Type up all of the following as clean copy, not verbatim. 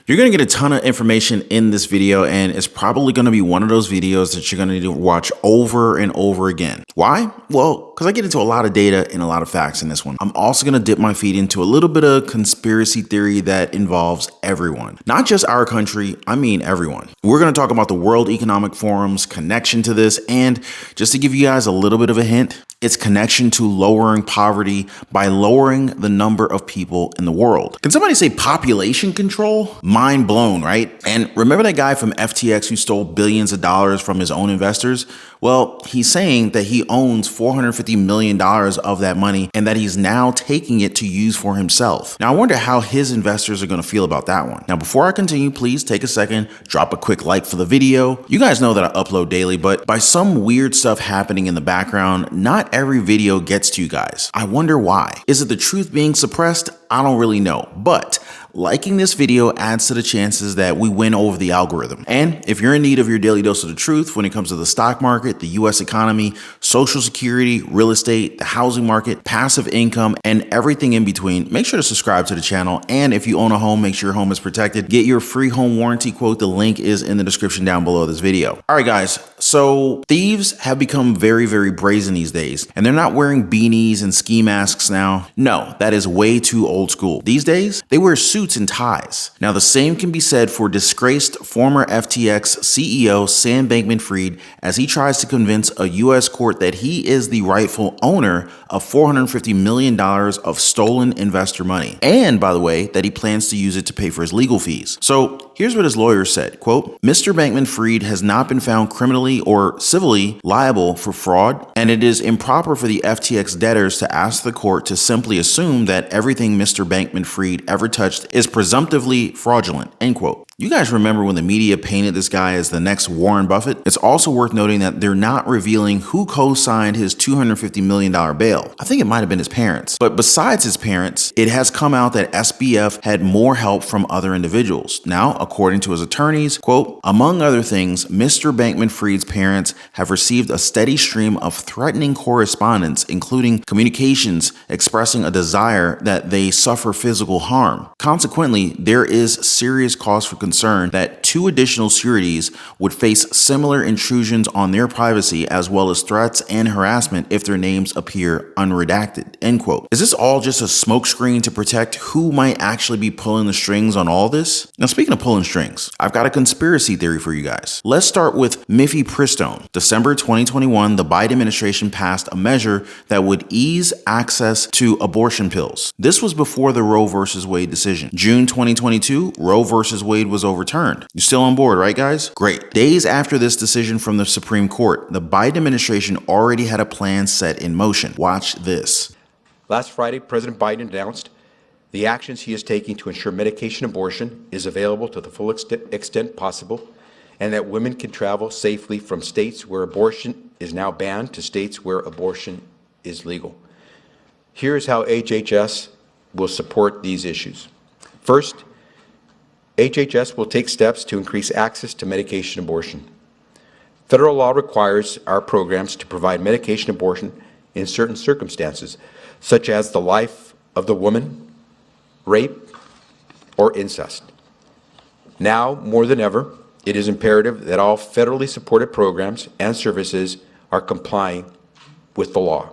You're going to get a ton of information in this video, and it's probably going to be one of those videos that you're going to need to watch over and over again. Why? Well, because I get into a lot of data and a lot of facts in this one. I'm also going to dip my feet into a little bit of conspiracy theory that involves everyone. Not just our country, I mean everyone. We're going to talk about the World Economic Forum's connection to this, and just to give you guys a little bit of a hint, its connection to lowering poverty by lowering the number of people in the world. Can somebody say population control? Mind blown, right? And remember that guy from FTX who stole billions of dollars from his own investors? Well, he's saying that he owns $450 million of that money and that he's now taking it to use for himself. Now, I wonder how his investors are going to feel about that one. Now, before I continue, please take a second, drop a quick like for the video. You guys know that I upload daily, but by some weird stuff happening in the background, not every video gets to you guys. I wonder why. Is it the truth being suppressed? I don't really know, but liking this video adds to the chances that we win over the algorithm. And if you're in need of your daily dose of the truth when it comes to the stock market, the US economy, social security, real estate, the housing market, passive income, and everything in between, make sure to subscribe to the channel. And if you own a home, make sure your home is protected. Get your free home warranty quote. The link is in the description down below this video. All right, guys. So thieves have become very, very brazen these days, and they're not wearing beanies and ski masks now. No, that is way too old school. These days, they wear suits and ties. Now, the same can be said for disgraced former FTX CEO Sam Bankman-Fried as he tries to convince a U.S. court that he is the rightful owner of $450 million of stolen investor money. And, by the way, that he plans to use it to pay for his legal fees. So here's what his lawyer said, quote, "Mr. Bankman-Fried has not been found criminally or civilly liable for fraud, and it is improper for the FTX debtors to ask the court to simply assume that everything Mr. Bankman-Fried ever touched is presumptively fraudulent," end quote. You guys remember when the media painted this guy as the next Warren Buffett? It's also worth noting that they're not revealing who co-signed his $250 million bail. I think it might have been his parents. But besides his parents, it has come out that SBF had more help from other individuals. Now, according to his attorneys, quote, "Among other things, Mr. Bankman-Fried's parents have received a steady stream of threatening correspondence, including communications expressing a desire that they suffer physical harm. Consequently, there is serious cause for concern that two additional sureties would face similar intrusions on their privacy as well as threats and harassment if their names appear unredacted," end quote. Is this all just a smokescreen to protect who might actually be pulling the strings on all this? Now, speaking of pulling strings, I've got a conspiracy theory for you guys. Let's start with Miffy Pristone. December 2021, the Biden administration passed a measure that would ease access to abortion pills. This was before the Roe versus Wade decision. June 2022, Roe versus Wade was overturned. You still on board, right, guys? Great. Days after this decision from the Supreme Court, the Biden administration already had a plan set in motion. Watch this. Last Friday, President Biden announced the actions he is taking to ensure medication abortion is available to the full extent possible, and that women can travel safely from states where abortion is now banned to states where abortion is legal. Here's how HHS will support these issues. First, HHS will take steps to increase access to medication abortion. Federal law requires our programs to provide medication abortion in certain circumstances, such as the life of the woman, rape, or incest. Now, more than ever, it is imperative that all federally supported programs and services are complying with the law.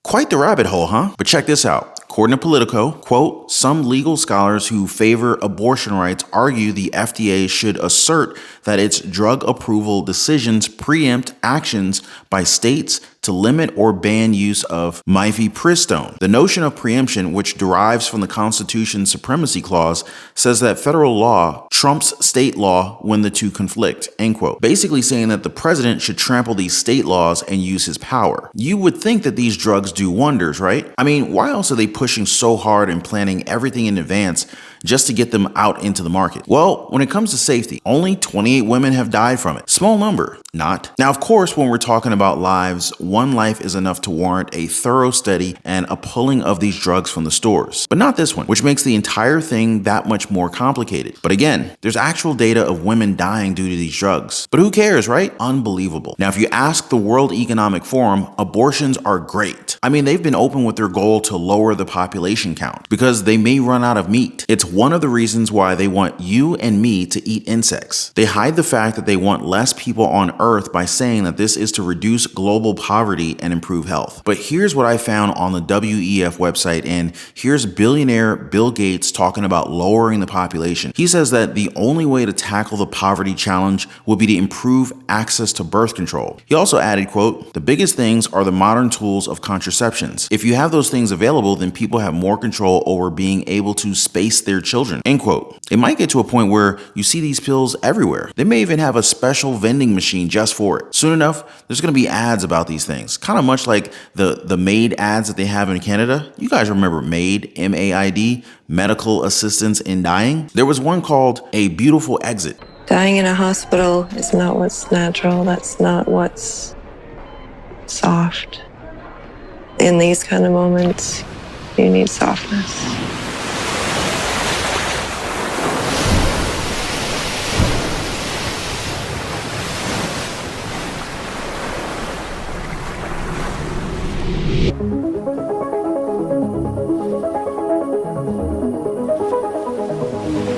Quite the rabbit hole, huh? But check this out. According to Politico, quote, "Some legal scholars who favor abortion rights argue the FDA should assert that its drug approval decisions preempt actions by states to limit or ban use of Miffy Pristone. The notion of preemption, which derives from the Constitution's Supremacy Clause, says that federal law trumps state law when the two conflict," end quote. Basically saying that the president should trample these state laws and use his power. You would think that these drugs do wonders, right? I mean, why else are they pushing so hard and planning everything in advance just to get them out into the market? Well, when it comes to safety, only 28 women have died from it. Small number. not. Now, of course, when we're talking about lives, one life is enough to warrant a thorough study and a pulling of these drugs from the stores. But not this one, which makes the entire thing that much more complicated. But again, there's actual data of women dying due to these drugs. But who cares, right? Unbelievable. Now, if you ask the World Economic Forum, abortions are great. I mean, they've been open with their goal to lower the population count because they may run out of meat. It's one of the reasons why they want you and me to eat insects. They hide the fact that they want less people on Earth by saying that this is to reduce global poverty and improve health. But here's what I found on the WEF website, and here's billionaire Bill Gates talking about lowering the population. He says that the only way to tackle the poverty challenge will be to improve access to birth control. He also added, quote, "The biggest things are the modern tools of contraceptions. If you have those things available, then people have more control over being able to space their children," end quote. It might get to a point where you see these pills everywhere. They may even have a special vending machine just for it. Soon enough, there's going to be ads about these things, kind of much like the MAID ads that they have in Canada. You guys remember MAID, M-A-I-D, medical assistance in dying? There was one called A Beautiful Exit. Dying in a hospital is not what's natural. That's not what's soft. In these kind of moments, you need softness.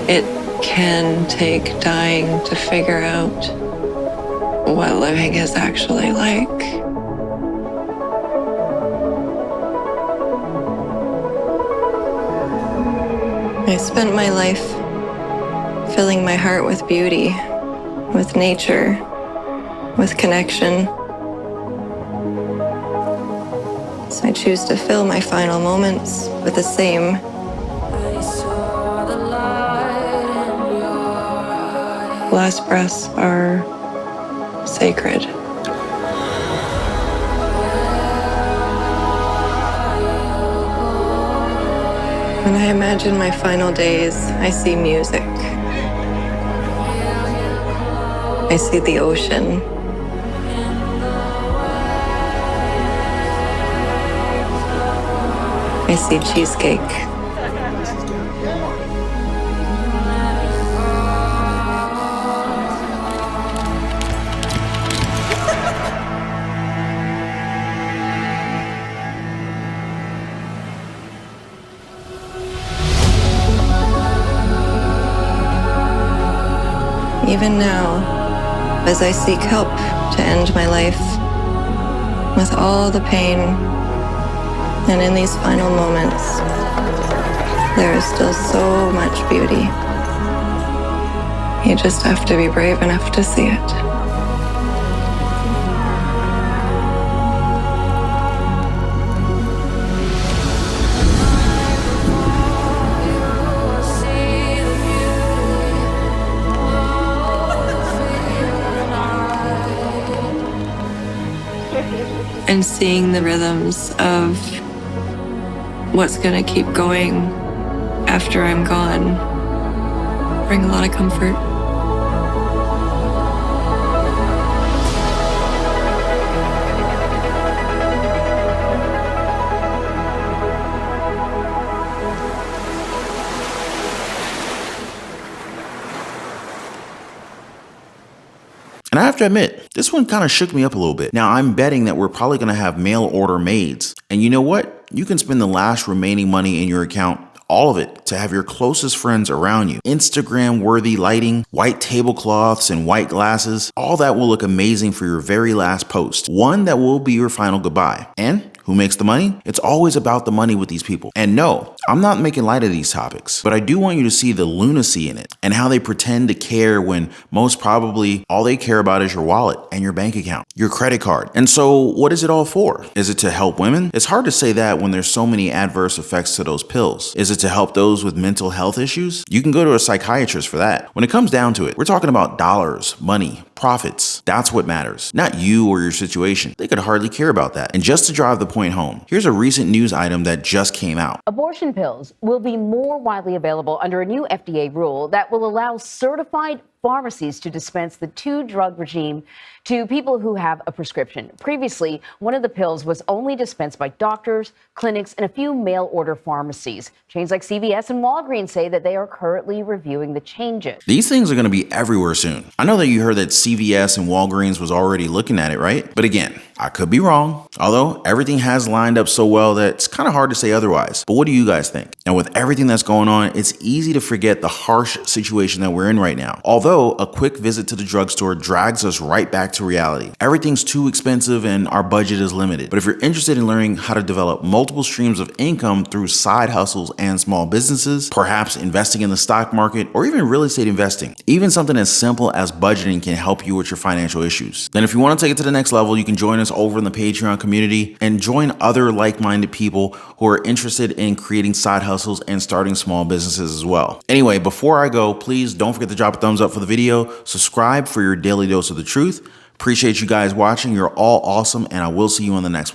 It can take dying to figure out what living is actually like. I spent my life filling my heart with beauty, with nature, with connection. So I choose to fill my final moments with the same. Last breaths are sacred. When I imagine my final days, I see music. I see the ocean. I see cheesecake. Even now, as I seek help to end my life, with all the pain, and in these final moments, there is still so much beauty. You just have to be brave enough to see it. And seeing the rhythms of what's gonna keep going after I'm gone bring a lot of comfort. And I have to admit, this one kind of shook me up a little bit. Now, I'm betting that we're probably going to have mail order maids. And you know what? You can spend the last remaining money in your account, all of it, to have your closest friends around you. Instagram-worthy lighting, white tablecloths, and white glasses. All that will look amazing for your very last post. One that will be your final goodbye. And who makes the money? It's always about the money with these people. And no, I'm not making light of these topics, but I do want you to see the lunacy in it and how they pretend to care when most probably all they care about is your wallet and your bank account, your credit card. And so what is it all for? Is it to help women? It's hard to say that when there's so many adverse effects to those pills. Is it to help those with mental health issues? You can go to a psychiatrist for that. When it comes down to it, we're talking about dollars, money, profits. That's what matters, not you or your situation. They could hardly care about that. And just to drive the point home, here's a recent news item that just came out. Abortion pills will be more widely available under a new FDA rule that will allow certified pharmacies to dispense the two-drug regime to people who have a prescription. Previously, one of the pills was only dispensed by doctors, clinics, and a few mail-order pharmacies. Chains like CVS and Walgreens say that they are currently reviewing the changes. These things are going to be everywhere soon. I know that you heard that CVS and Walgreens was already looking at it, right? But again, I could be wrong. Although everything has lined up so well that it's kind of hard to say otherwise. But what do you guys think? And with everything that's going on, it's easy to forget the harsh situation that we're in right now. Although a quick visit to the drugstore drags us right back to reality. Everything's too expensive and our budget is limited. But if you're interested in learning how to develop multiple streams of income through side hustles and small businesses, perhaps investing in the stock market or even real estate investing, even something as simple as budgeting can help you with your financial issues. Then if you want to take it to the next level, you can join us over in the Patreon community and join other like-minded people who are interested in creating side hustles and starting small businesses as well. Anyway, before I go, please don't forget to drop a thumbs up for the video, subscribe for your daily dose of the truth. Appreciate you guys watching. You're all awesome, and I will see you on the next one.